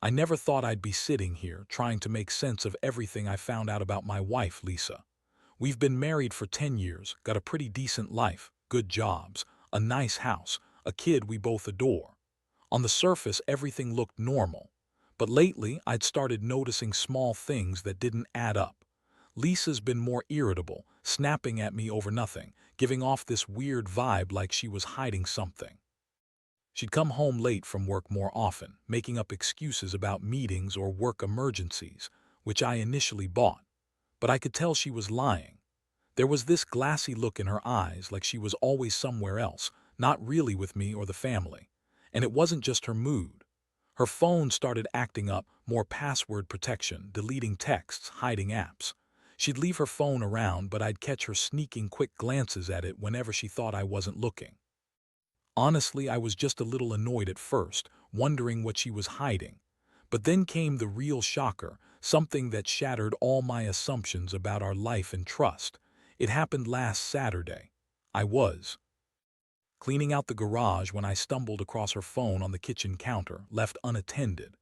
I never thought I'd be sitting here trying to make sense of everything I found out about my wife, Lisa. We've been married for 10 years, got a pretty decent life, good jobs, a nice house, a kid we both adore. On the surface, everything looked normal. But lately, I'd started noticing small things that didn't add up. Lisa's been more irritable, snapping at me over nothing, giving off this weird vibe like she was hiding something. She'd come home late from work more often, making up excuses about meetings or work emergencies, which I initially bought. But I could tell she was lying. There was this glassy look in her eyes like she was always somewhere else, not really with me or the family. And it wasn't just her mood. Her phone started acting up, more password protection, deleting texts, hiding apps. She'd leave her phone around, but I'd catch her sneaking quick glances at it whenever she thought I wasn't looking. Honestly, I was just a little annoyed at first, wondering what she was hiding. But then came the real shocker, something that shattered all my assumptions about our life and trust. It happened last Saturday. I was cleaning out the garage when I stumbled across her phone on the kitchen counter, left unattended.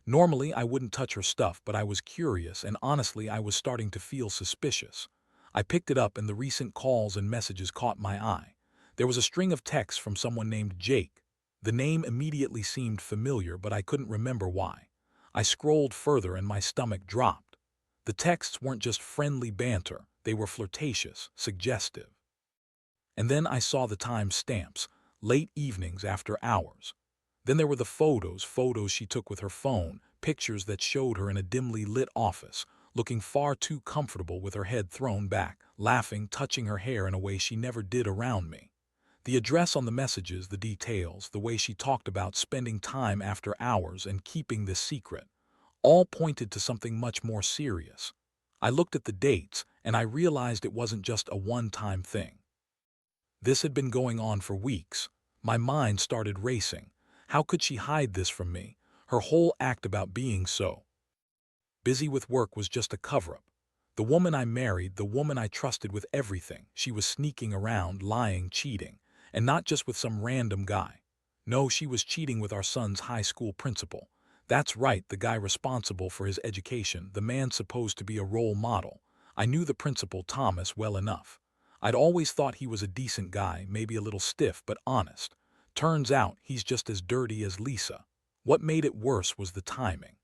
Normally, I wouldn't touch her stuff, but I was curious, and honestly, I was starting to feel suspicious. I picked it up, and the recent calls and messages caught my eye. There was a string of texts from someone named Jake. The name immediately seemed familiar, but I couldn't remember why. I scrolled further, and my stomach dropped. The texts weren't just friendly banter, they were flirtatious, suggestive. And then I saw the time stamps, late evenings after hours. Then there were the photos she took with her phone, pictures that showed her in a dimly lit office, looking far too comfortable with her head thrown back, laughing, touching her hair in a way she never did around me. The address on the messages, the details, the way she talked about spending time after hours and keeping this secret, all pointed to something much more serious. I looked at the dates, and I realized it wasn't just a one-time thing. This had been going on for weeks. My mind started racing. How could she hide this from me? Her whole act about being so busy with work was just a cover-up. The woman I married, the woman I trusted with everything, she was sneaking around, lying, cheating. And not just with some random guy. No, she was cheating with our son's high school principal. That's right, the guy responsible for his education, the man supposed to be a role model. I knew the principal, Thomas, well enough. I'd always thought he was a decent guy, maybe a little stiff, but honest. Turns out he's just as dirty as Lisa. What made it worse was the timing.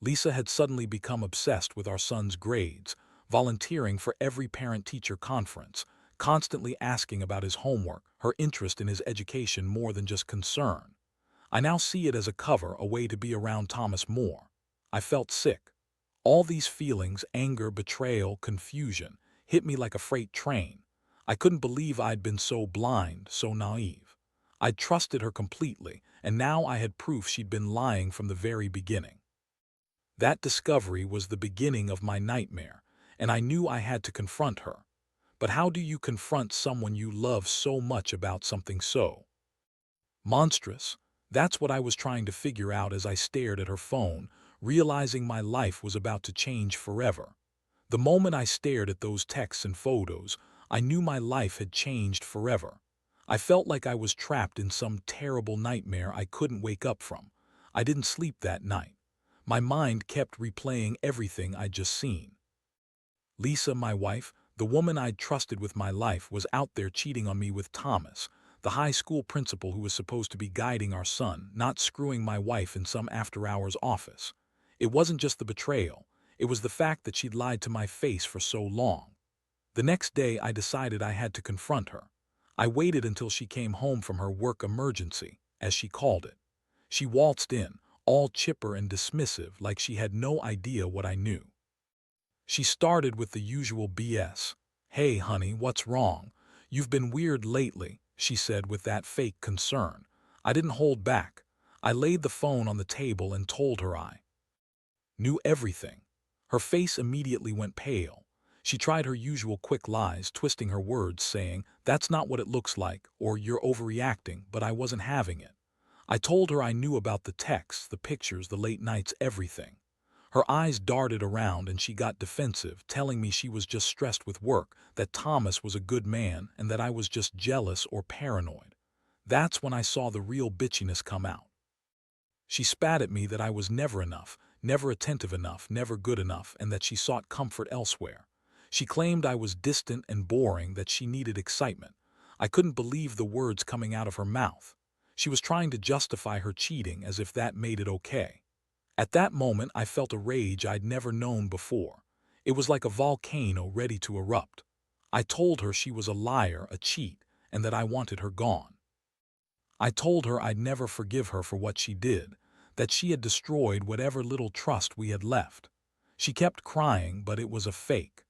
Lisa had suddenly become obsessed with our son's grades, volunteering for every parent-teacher conference, constantly asking about his homework, her interest in his education more than just concern. I now see it as a cover, a way to be around Thomas more. I felt sick. All these feelings, anger, betrayal, confusion, hit me like a freight train. I couldn't believe I'd been so blind, so naive. I'd trusted her completely, and now I had proof she'd been lying from the very beginning. That discovery was the beginning of my nightmare, and I knew I had to confront her. But how do you confront someone you love so much about something so monstrous? That's what I was trying to figure out as I stared at her phone, realizing my life was about to change forever. The moment I stared at those texts and photos, I knew my life had changed forever. I felt like I was trapped in some terrible nightmare I couldn't wake up from. I didn't sleep that night. My mind kept replaying everything I'd just seen. Lisa, my wife, the woman I'd trusted with my life, was out there cheating on me with Thomas, the high school principal who was supposed to be guiding our son, not screwing my wife in some after-hours office. It wasn't just the betrayal. It was the fact that she'd lied to my face for so long. The next day, I decided I had to confront her. I waited until she came home from her work emergency, as she called it. She waltzed in, all chipper and dismissive, like she had no idea what I knew. She started with the usual BS. "Hey, honey, what's wrong? You've been weird lately," she said with that fake concern. I didn't hold back. I laid the phone on the table and told her I knew everything. Her face immediately went pale. She tried her usual quick lies, twisting her words, saying, "That's not what it looks like," or "You're overreacting," but I wasn't having it. I told her I knew about the texts, the pictures, the late nights, everything. Her eyes darted around and she got defensive, telling me she was just stressed with work, that Thomas was a good man, and that I was just jealous or paranoid. That's when I saw the real bitchiness come out. She spat at me that I was never enough, never attentive enough, never good enough, and that she sought comfort elsewhere. She claimed I was distant and boring, that she needed excitement. I couldn't believe the words coming out of her mouth. She was trying to justify her cheating as if that made it okay. At that moment, I felt a rage I'd never known before. It was like a volcano ready to erupt. I told her she was a liar, a cheat, and that I wanted her gone. I told her I'd never forgive her for what she did, that she had destroyed whatever little trust we had left. She kept crying, but it was a fake.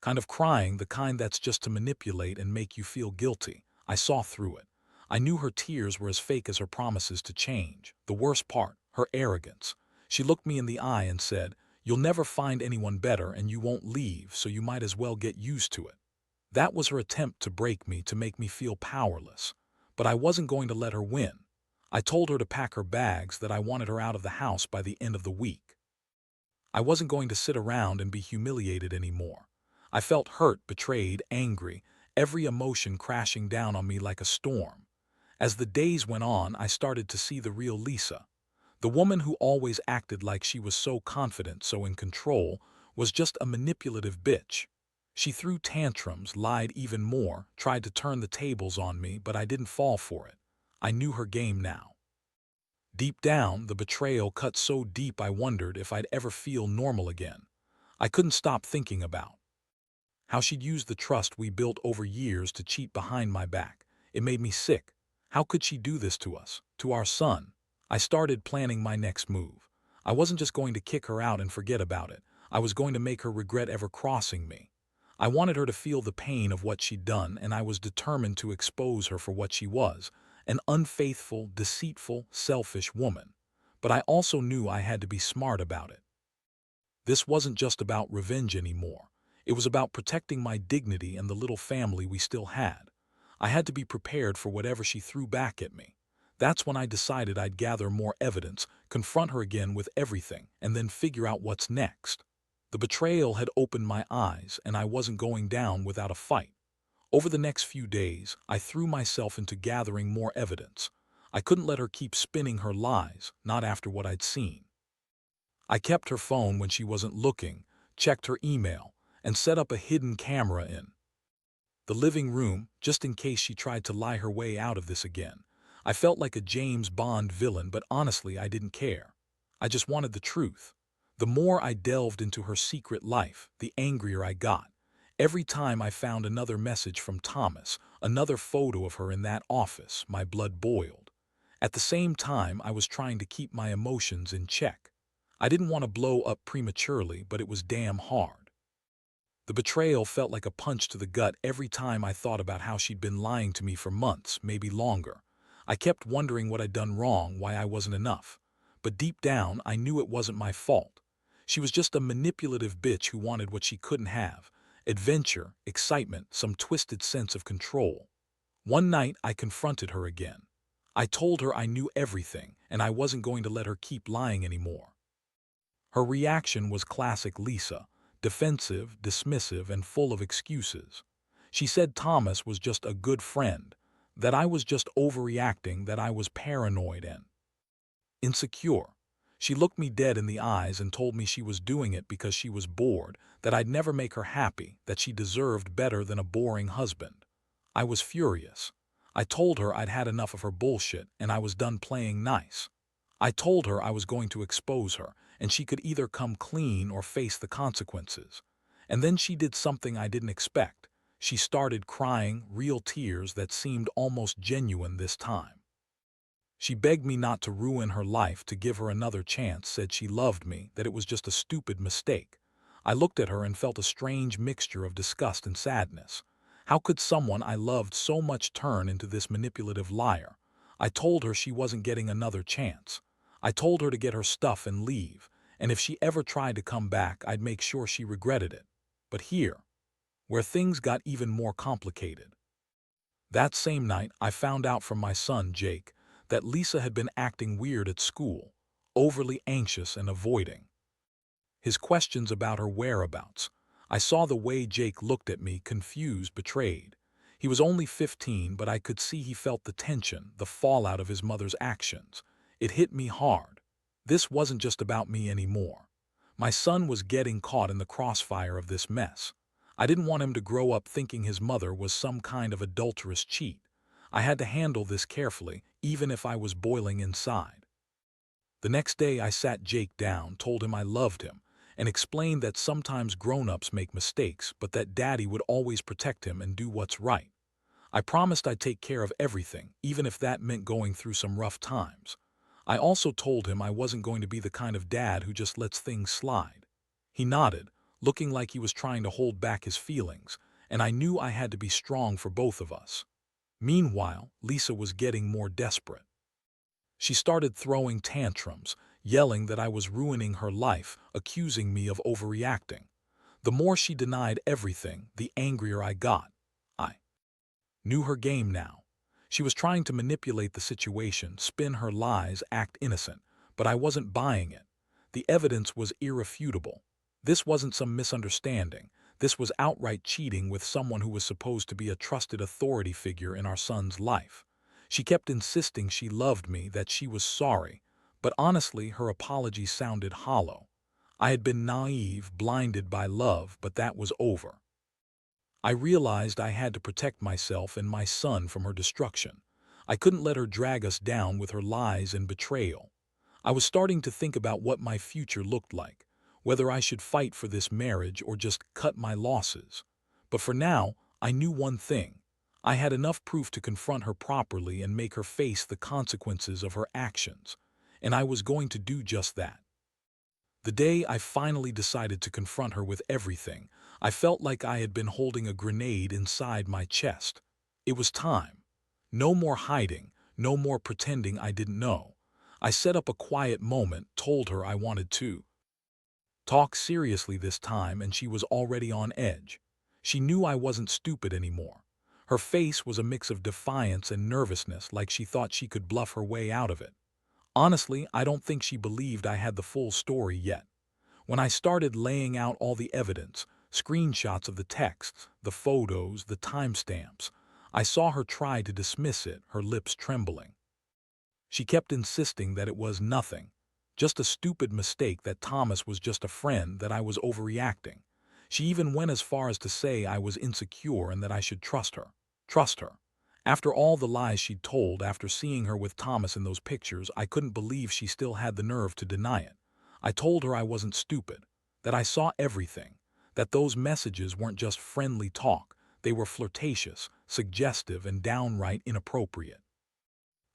Kind of crying, the kind that's just to manipulate and make you feel guilty. I saw through it. I knew her tears were as fake as her promises to change. The worst part, her arrogance. She looked me in the eye and said, "You'll never find anyone better and you won't leave, so you might as well get used to it." That was her attempt to break me, to make me feel powerless. But I wasn't going to let her win. I told her to pack her bags, that I wanted her out of the house by the end of the week. I wasn't going to sit around and be humiliated anymore. I felt hurt, betrayed, angry, every emotion crashing down on me like a storm. As the days went on, I started to see the real Lisa. The woman who always acted like she was so confident, so in control, was just a manipulative bitch. She threw tantrums, lied even more, tried to turn the tables on me, but I didn't fall for it. I knew her game now. Deep down, the betrayal cut so deep I wondered if I'd ever feel normal again. I couldn't stop thinking about how she'd used the trust we built over years to cheat behind my back. It made me sick. How could she do this to us, to our son? I started planning my next move. I wasn't just going to kick her out and forget about it. I was going to make her regret ever crossing me. I wanted her to feel the pain of what she'd done, and I was determined to expose her for what she was, an unfaithful, deceitful, selfish woman. But I also knew I had to be smart about it. This wasn't just about revenge anymore. It was about protecting my dignity and the little family we still had. I had to be prepared for whatever she threw back at me. That's when I decided I'd gather more evidence, confront her again with everything, and then figure out what's next. The betrayal had opened my eyes, and I wasn't going down without a fight. Over the next few days, I threw myself into gathering more evidence. I couldn't let her keep spinning her lies, not after what I'd seen. I kept her phone when she wasn't looking, checked her email, and set up a hidden camera in the living room, just in case she tried to lie her way out of this again. I felt like a James Bond villain, but honestly, I didn't care. I just wanted the truth. The more I delved into her secret life, the angrier I got. Every time I found another message from Thomas, another photo of her in that office, my blood boiled. At the same time, I was trying to keep my emotions in check. I didn't want to blow up prematurely, but it was damn hard. The betrayal felt like a punch to the gut every time I thought about how she'd been lying to me for months, maybe longer. I kept wondering what I'd done wrong, why I wasn't enough. But deep down, I knew it wasn't my fault. She was just a manipulative bitch who wanted what she couldn't have: adventure, excitement, some twisted sense of control. One night, I confronted her again. I told her I knew everything, and I wasn't going to let her keep lying anymore. Her reaction was classic Lisa: defensive, dismissive, and full of excuses. She said Thomas was just a good friend, that I was just overreacting, that I was paranoid and insecure. She looked me dead in the eyes and told me she was doing it because she was bored, that I'd never make her happy, that she deserved better than a boring husband. I was furious. I told her I'd had enough of her bullshit and I was done playing nice. I told her I was going to expose her, and she could either come clean or face the consequences. And then she did something I didn't expect. She started crying, real tears that seemed almost genuine this time. She begged me not to ruin her life, to give her another chance, said she loved me, that it was just a stupid mistake. I looked at her and felt a strange mixture of disgust and sadness. How could someone I loved so much turn into this manipulative liar? I told her she wasn't getting another chance. I told her to get her stuff and leave, and if she ever tried to come back, I'd make sure she regretted it. But here, where things got even more complicated. That same night, I found out from my son, Jake, that Lisa had been acting weird at school, overly anxious and avoiding his questions about her whereabouts. I saw the way Jake looked at me, confused, betrayed. He was only 15, but I could see he felt the tension, the fallout of his mother's actions. It hit me hard. This wasn't just about me anymore. My son was getting caught in the crossfire of this mess. I didn't want him to grow up thinking his mother was some kind of adulterous cheat. I had to handle this carefully, even if I was boiling inside. The next day I sat Jake down, told him I loved him, and explained that sometimes grown-ups make mistakes, but that Daddy would always protect him and do what's right. I promised I'd take care of everything, even if that meant going through some rough times. I also told him I wasn't going to be the kind of dad who just lets things slide. He nodded, looking like he was trying to hold back his feelings, and I knew I had to be strong for both of us. Meanwhile, Lisa was getting more desperate. She started throwing tantrums, yelling that I was ruining her life, accusing me of overreacting. The more she denied everything, the angrier I got. I knew her game now. She was trying to manipulate the situation, spin her lies, act innocent, but I wasn't buying it. The evidence was irrefutable. This wasn't some misunderstanding. This was outright cheating with someone who was supposed to be a trusted authority figure in our son's life. She kept insisting she loved me, that she was sorry, but honestly, her apology sounded hollow. I had been naive, blinded by love, but that was over. I realized I had to protect myself and my son from her destruction. I couldn't let her drag us down with her lies and betrayal. I was starting to think about what my future looked like, whether I should fight for this marriage or just cut my losses. But for now, I knew one thing. I had enough proof to confront her properly and make her face the consequences of her actions, and I was going to do just that. The day I finally decided to confront her with everything, I felt like I had been holding a grenade inside my chest. It was time. No more hiding, no more pretending I didn't know. I set up a quiet moment, told her I wanted to talk seriously this time, and she was already on edge. She knew I wasn't stupid anymore. Her face was a mix of defiance and nervousness, like she thought she could bluff her way out of it. Honestly, I don't think she believed I had the full story yet. When I started laying out all the evidence, screenshots of the texts, the photos, the timestamps, I saw her try to dismiss it, her lips trembling. She kept insisting that it was nothing, just a stupid mistake, that Thomas was just a friend, that I was overreacting. She even went as far as to say I was insecure and that I should trust her. Trust her. After all the lies she'd told, after seeing her with Thomas in those pictures, I couldn't believe she still had the nerve to deny it. I told her I wasn't stupid, that I saw everything, that those messages weren't just friendly talk, they were flirtatious, suggestive, and downright inappropriate.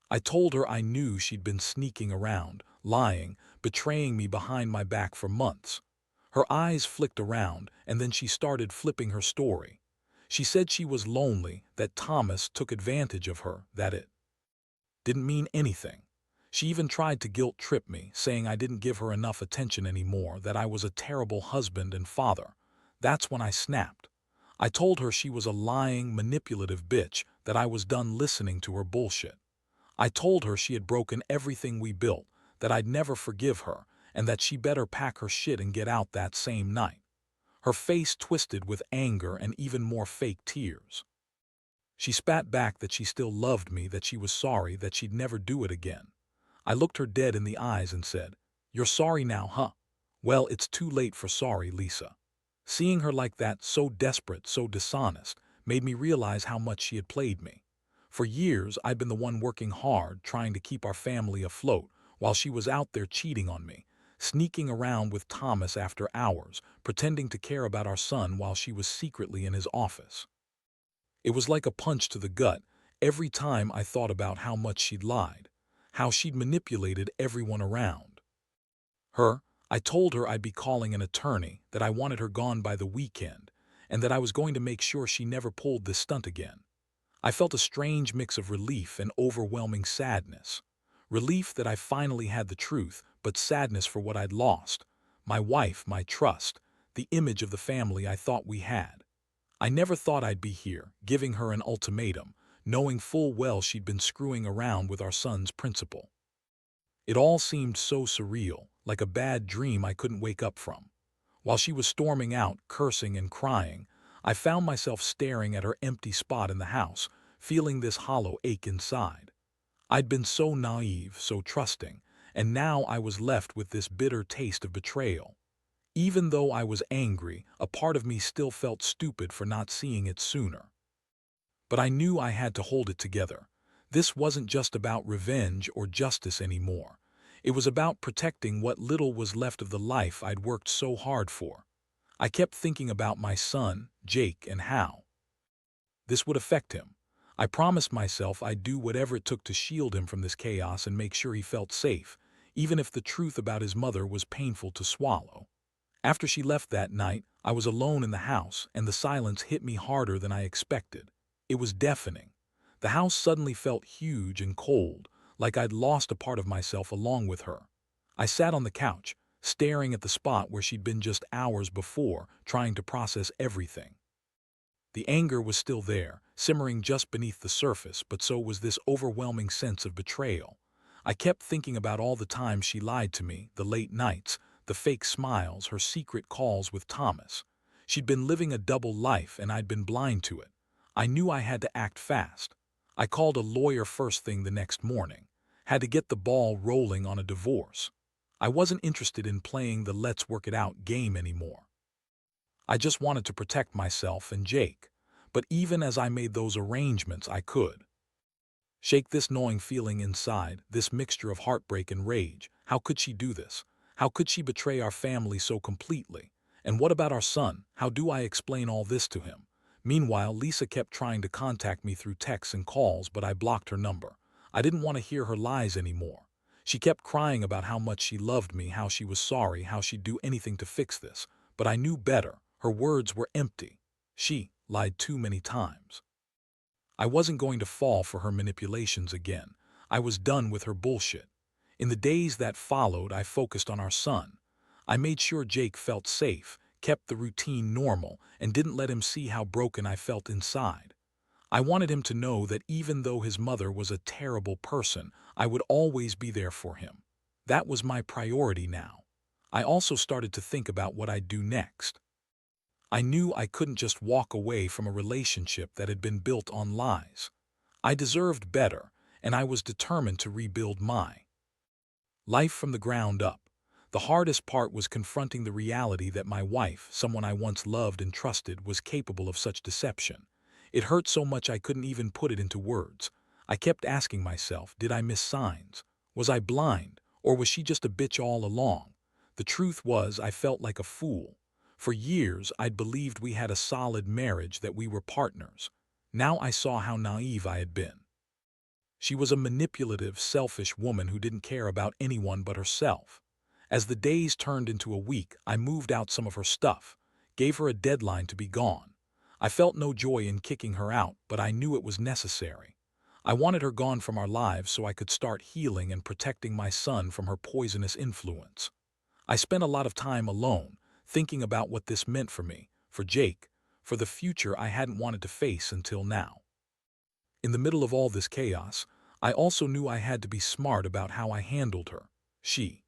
I told her I knew she'd been sneaking around, lying, betraying me behind my back for months. Her eyes flicked around, and then she started flipping her story. She said she was lonely, that Thomas took advantage of her, that it didn't mean anything. She even tried to guilt-trip me, saying I didn't give her enough attention anymore, that I was a terrible husband and father. That's when I snapped. I told her she was a lying, manipulative bitch, that I was done listening to her bullshit. I told her she had broken everything we built, that I'd never forgive her, and that she better pack her shit and get out that same night. Her face twisted with anger and even more fake tears. She spat back that she still loved me, that she was sorry, that she'd never do it again. I looked her dead in the eyes and said, "You're sorry now, huh? Well, it's too late for sorry, Lisa." Seeing her like that, so desperate, so dishonest, made me realize how much she had played me. For years, I'd been the one working hard, trying to keep our family afloat, while she was out there cheating on me, sneaking around with Thomas after hours, pretending to care about our son while she was secretly in his office. It was like a punch to the gut every time I thought about how much she'd lied, how she'd manipulated everyone around her. I told her I'd be calling an attorney, that I wanted her gone by the weekend, and that I was going to make sure she never pulled this stunt again. I felt a strange mix of relief and overwhelming sadness. Relief that I finally had the truth, but sadness for what I'd lost. My wife, my trust, the image of the family I thought we had. I never thought I'd be here, giving her an ultimatum, knowing full well she'd been screwing around with our son's principal. It all seemed so surreal, like a bad dream I couldn't wake up from. While she was storming out, cursing and crying, I found myself staring at her empty spot in the house, feeling this hollow ache inside. I'd been so naive, so trusting, and now I was left with this bitter taste of betrayal. Even though I was angry, a part of me still felt stupid for not seeing it sooner. But I knew I had to hold it together. This wasn't just about revenge or justice anymore. It was about protecting what little was left of the life I'd worked so hard for. I kept thinking about my son, Jake, and how this would affect him. I promised myself I'd do whatever it took to shield him from this chaos and make sure he felt safe, even if the truth about his mother was painful to swallow. After she left that night, I was alone in the house, and the silence hit me harder than I expected. It was deafening. The house suddenly felt huge and cold, like I'd lost a part of myself along with her. I sat on the couch, staring at the spot where she'd been just hours before, trying to process everything. The anger was still there, simmering just beneath the surface, but so was this overwhelming sense of betrayal. I kept thinking about all the times she lied to me, the late nights, the fake smiles, her secret calls with Thomas. She'd been living a double life and I'd been blind to it. I knew I had to act fast. I called a lawyer first thing the next morning. Had to get the ball rolling on a divorce. I wasn't interested in playing the let's work it out game anymore. I just wanted to protect myself and Jake. But even as I made those arrangements, I could shake this gnawing feeling inside, this mixture of heartbreak and rage. How could she do this? How could she betray our family so completely? And what about our son? How do I explain all this to him? Meanwhile, Lisa kept trying to contact me through texts and calls, but I blocked her number. I didn't want to hear her lies anymore. She kept crying about how much she loved me, how she was sorry, how she'd do anything to fix this. But I knew better. Her words were empty. She lied too many times. I wasn't going to fall for her manipulations again. I was done with her bullshit. In the days that followed, I focused on our son. I made sure Jake felt safe, kept the routine normal, and didn't let him see how broken I felt inside. I wanted him to know that even though his mother was a terrible person, I would always be there for him. That was my priority now. I also started to think about what I'd do next. I knew I couldn't just walk away from a relationship that had been built on lies. I deserved better, and I was determined to rebuild my life from the ground up. The hardest part was confronting the reality that my wife, someone I once loved and trusted, was capable of such deception. It hurt so much I couldn't even put it into words. I kept asking myself, did I miss signs? Was I blind, or was she just a bitch all along? The truth was, I felt like a fool. For years, I'd believed we had a solid marriage, that we were partners. Now I saw how naive I had been. She was a manipulative, selfish woman who didn't care about anyone but herself. As the days turned into a week, I moved out some of her stuff, gave her a deadline to be gone. I felt no joy in kicking her out, but I knew it was necessary. I wanted her gone from our lives so I could start healing and protecting my son from her poisonous influence. I spent a lot of time alone, thinking about what this meant for me, for Jake, for the future I hadn't wanted to face until now. In the middle of all this chaos, I also knew I had to be smart about how I handled her. She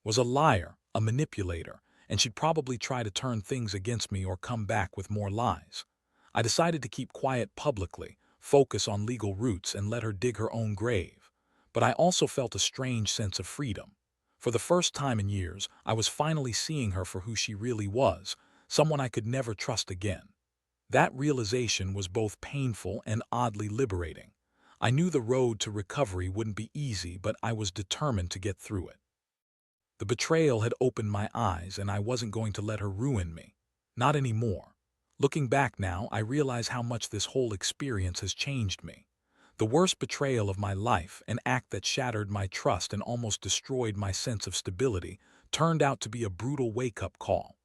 was a liar, a manipulator, and she'd probably try to turn things against me or come back with more lies. I decided to keep quiet publicly, focus on legal routes, and let her dig her own grave. But I also felt a strange sense of freedom. For the first time in years, I was finally seeing her for who she really was, someone I could never trust again. That realization was both painful and oddly liberating. I knew the road to recovery wouldn't be easy, but I was determined to get through it. The betrayal had opened my eyes, and I wasn't going to let her ruin me. Not anymore. Looking back now, I realize how much this whole experience has changed me. The worst betrayal of my life, an act that shattered my trust and almost destroyed my sense of stability, turned out to be a brutal wake-up call.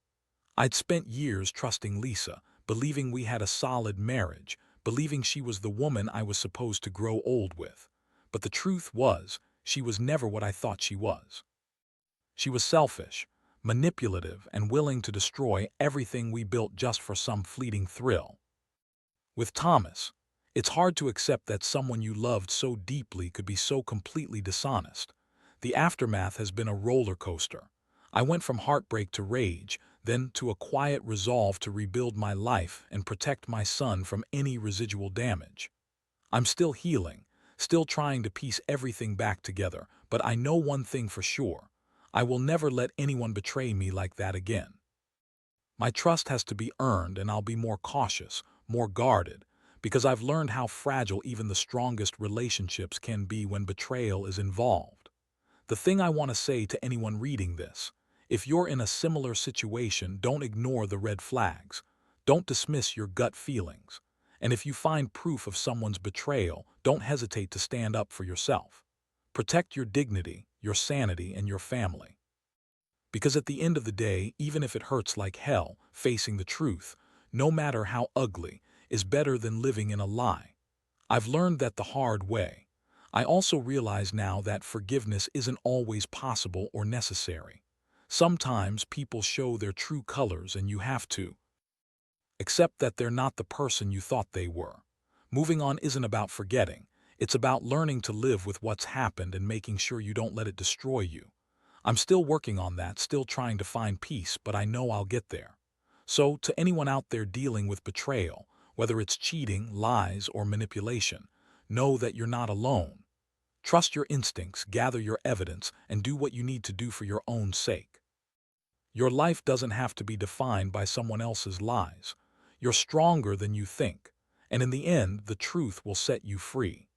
I'd spent years trusting Lisa, believing we had a solid marriage, believing she was the woman I was supposed to grow old with. But the truth was, she was never what I thought she was. She was selfish, manipulative, and willing to destroy everything we built just for some fleeting thrill. With Thomas, it's hard to accept that someone you loved so deeply could be so completely dishonest. The aftermath has been a roller coaster. I went from heartbreak to rage, then to a quiet resolve to rebuild my life and protect my son from any residual damage. I'm still healing, still trying to piece everything back together, but I know one thing for sure. I will never let anyone betray me like that again. My trust has to be earned, and I'll be more cautious, more guarded, because I've learned how fragile even the strongest relationships can be when betrayal is involved. The thing I want to say to anyone reading this: if you're in a similar situation, don't ignore the red flags. Don't dismiss your gut feelings. And if you find proof of someone's betrayal, don't hesitate to stand up for yourself. Protect your dignity, your sanity, and your family. Because at the end of the day, even if it hurts like hell, facing the truth, no matter how ugly, is better than living in a lie. I've learned that the hard way. I also realize now that forgiveness isn't always possible or necessary. Sometimes people show their true colors and you have to accept that they're not the person you thought they were. Moving on isn't about forgetting. It's about learning to live with what's happened and making sure you don't let it destroy you. I'm still working on that, still trying to find peace, but I know I'll get there. So, to anyone out there dealing with betrayal, whether it's cheating, lies, or manipulation, know that you're not alone. Trust your instincts, gather your evidence, and do what you need to do for your own sake. Your life doesn't have to be defined by someone else's lies. You're stronger than you think, and in the end, the truth will set you free.